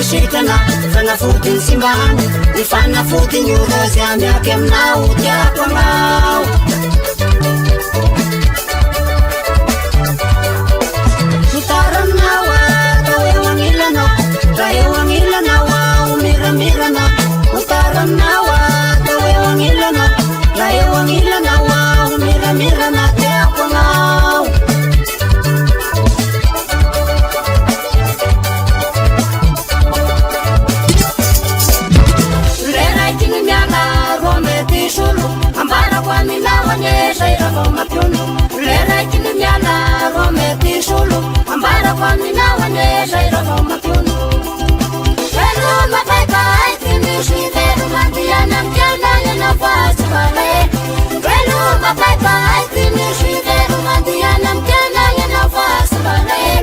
sikana fanafodiny simbany ny fanafodiny olozy amiaky aminao tiako anao mitaranao atao eo agnilanao raha eo agnilanao ao miramirana mitaranao atao eo agnilanao raha eo agnilanao ao miramirana tiako anao ambara kwa minawane zaira voma piunu Velu mapaipai tinishi veru mandiana mkiana yana fasi vale Velu mapaipai tinishi veru mandiana mkiana yana fasi vale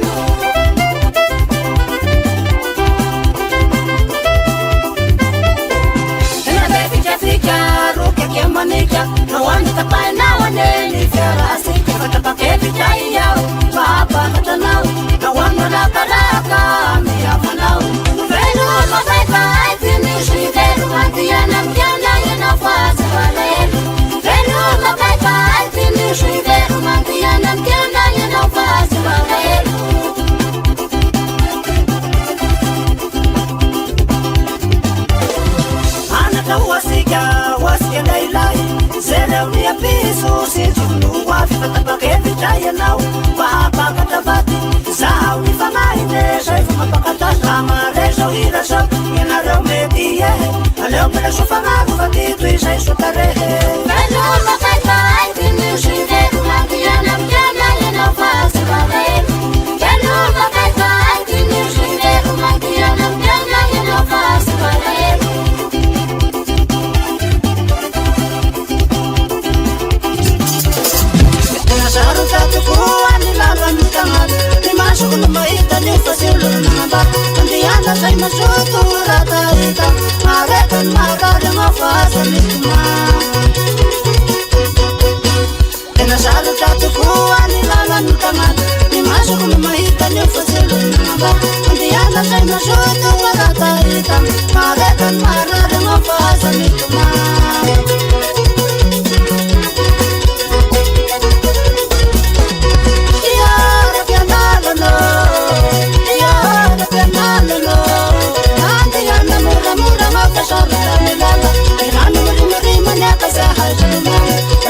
Ena beficha ficha rukia kiamanika Na wani tapai na wane ni fiarasi Fatapake ficha iyao Papa katanau Na wano la baraka miyafanau Velu mapaipai tinishi veru mandiana mkiana yana fasi vale Velu mapaipai tinishi veru mandiana mkiana yana fasi vale Anata wasika lailai Zera unia pisu Sijunu wafi Fatapake vitaya nau Papa katavati Zau ni famaine Shaifu mapakata Kama rejo hira shau Yana reo medie Aleo pele shufamaru Fatitu isha tarehe Velu mapaipai Tinishi veru mandiana mkiana yana fasi vale Velu mapaipai Tinishi veru mandiana mkiana yana fasi vale Sharu tatu kuwa ni lala mkamad Ni mashuku na maita ni fasiulu na maba Kandiana say mashuku rata ita Maretan marada mafasa mituma Ena sharu tatu kuwa ni lala mkamad Ni mashuku na maita ni fasiulu na maba Kandiana say mashuku rata ita Maretan marada mafasa mituma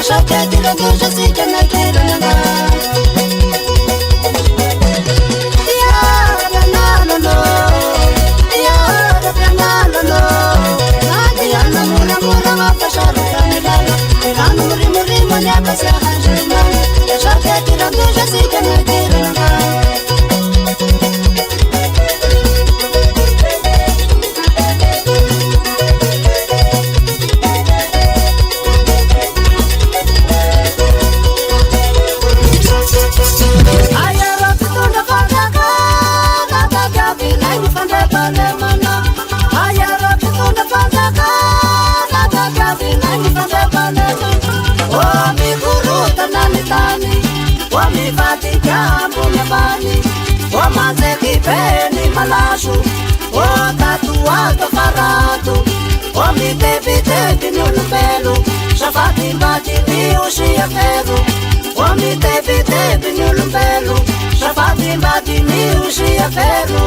Shakatira doja sikana kirana Ya banana Nadi ana mura mafasharu kanilala Iranu muri manya kasa hajima Shakatira doja sikana kirana Wamivati jambo nyambani Wamazeki peni malashu Watatu wato faratu Wamitepi nyulupelu Shafati mbaji ni ushia feru Wamitepi nyulupelu Shafati mbaji ni ushia feru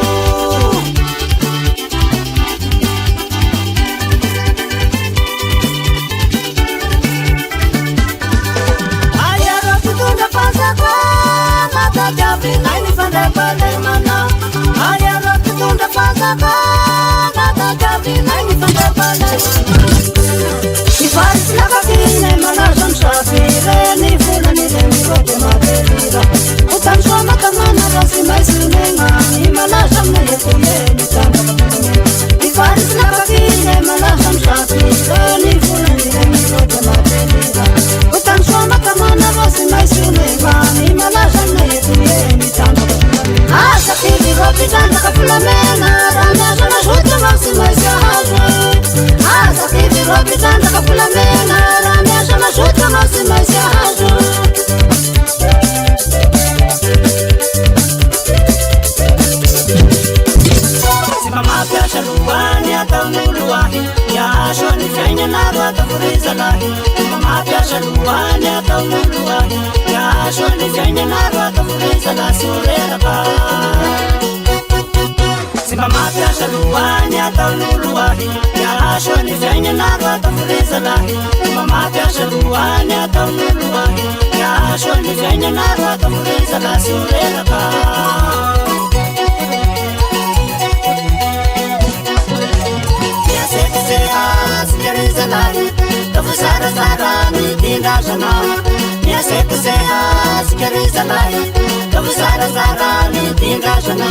Mama mampiasa lohany ataon'oloany miaso ny fiainanaro ataforezana sy oreraka tsy mba mampiasa lohany ataon'oloany miaso ny fiainanaro ataforezana tsy mba mampiasa lohany ataon'oloany miaso ny fiainanaro ataforezana sy oreraka Zarazara mitindrazana miasekoseha sikarizanay Tovo zarazara mitindrazana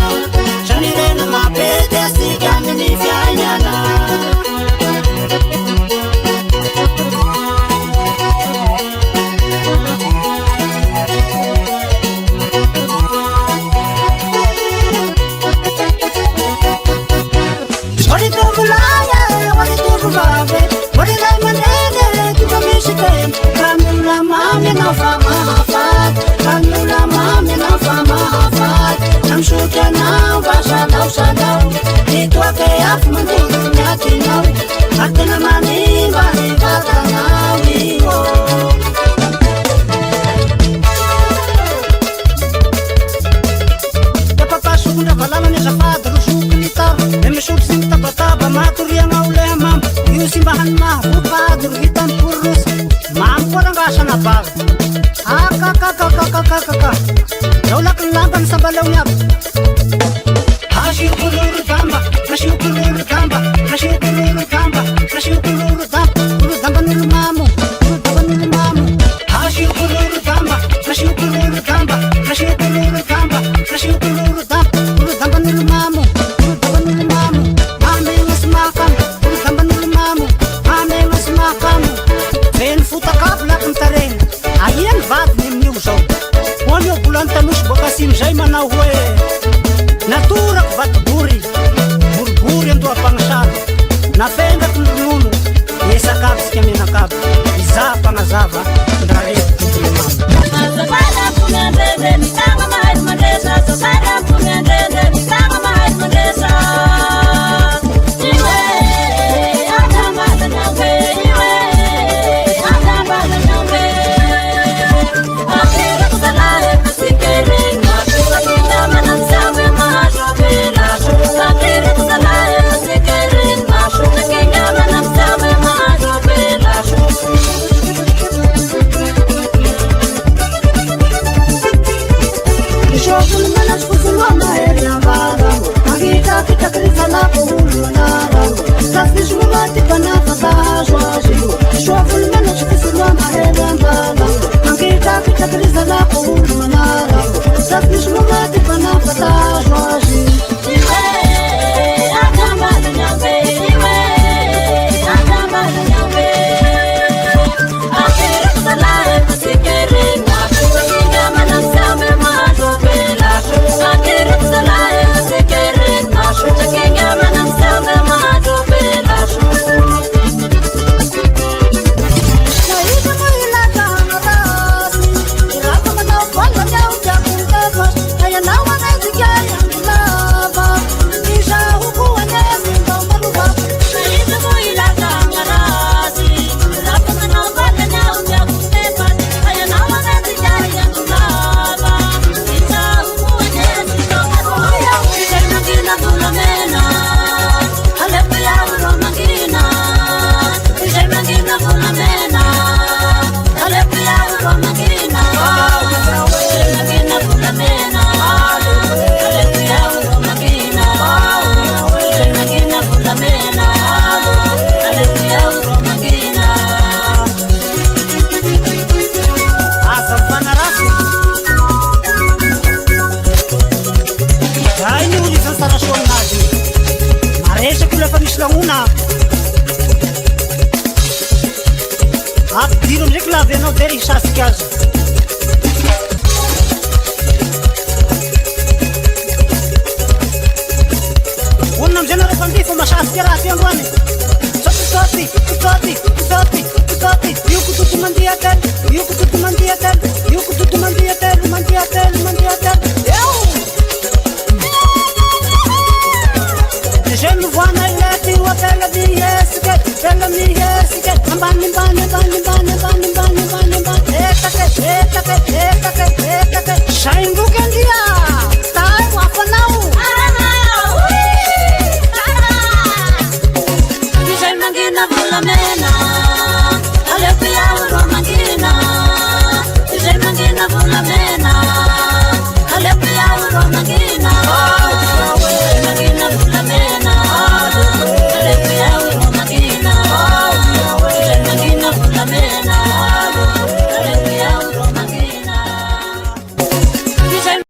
Sanireno mapety asika amin'ny fiainana Namshukanau basalau sadau itu akeaf mendudunya kinau Atena mani bani katanau iyo Tapapasuk na balaman sa fada rusuk nita Emisuk sing tapataba maturiang aulemam Iyo simbahan mahupadur hitam purus Mampu orang rasa nabag Kakakakakakakakakak Daulak ang laban sa balaw niya Hashiu kuluru gamba Hashiu kuluru gamba Hashiu kuluru gamba Hashiu kuluru gamba Kuluru gamba nilumamu Kuluru gamba nilumamu Hashiu kuluru gamba Hashiu kuluru gamba Hashiu kuluru gamba Hashiu kuluru gamba Kuluru gamba nilumamu Kuluru gamba nilumamu Mame ngas makam Kuluru gamba nilumamu Mame ngas makam Ven futa kablak ang taren Ayan vad nimniusaw Olha o bulanta nos bocasim jai manauê Natura que bate buri Burguri ando a panchar Na venda com o nuno E essa capa que a minha capa Izapa na zava Ndrareto com o irmão Azabada punandede Mitanga mais madesa Azabada punandede Mitanga mais madesa Iwe Azabada nyawe Iwe Azabada nyawe Akira kusalare Kusikere Kusikina manansawe mahashobela Akira kusalare Kusikere Kusikina manansawe mahashobela Shokul manas kusulama eriambara Magita kita krizala kuhulunara Sasnish mumati panafasa shwajiu Shokul manas kusulama eriambara Magita kita krizala kuhulunara Sasnish mumati panafasa shwajiu Iwe, akambada nyawe Iwe, akambada nyawe Akira kusalare kusikere Kusikina manansawe mahashobela Akira kusalare kusikere Kusikina manansawe mahashobela Naida muilata ngarasi Irapa manau kwalla nyau jakun tebas Kaya nawa nezikaya ngulava Isha huku wanyesi ndombaluba Naida muilata ngarasi Irapa manau kwalla nyau jakun tebas Kaya nawa nezikaya ngulava Isha huku wanyesi ndombaluba Isha magina fulamena Halepu ya uro magina Isha magina fulamena Halepu ya uro magina Isha magina fulamena Halepu ya uro magina Isha magina fulamena Halepu ya uro magina Asam panarasi Dahil ni ulisan sa rasyon natin Maresya kula panis lang una At dinom reklave no deri shaskiaz Unam genere pandifo ma shaskirati angwani Soti, soti, soti, soti, soti Yuku tutu mandiakan, yuku tutu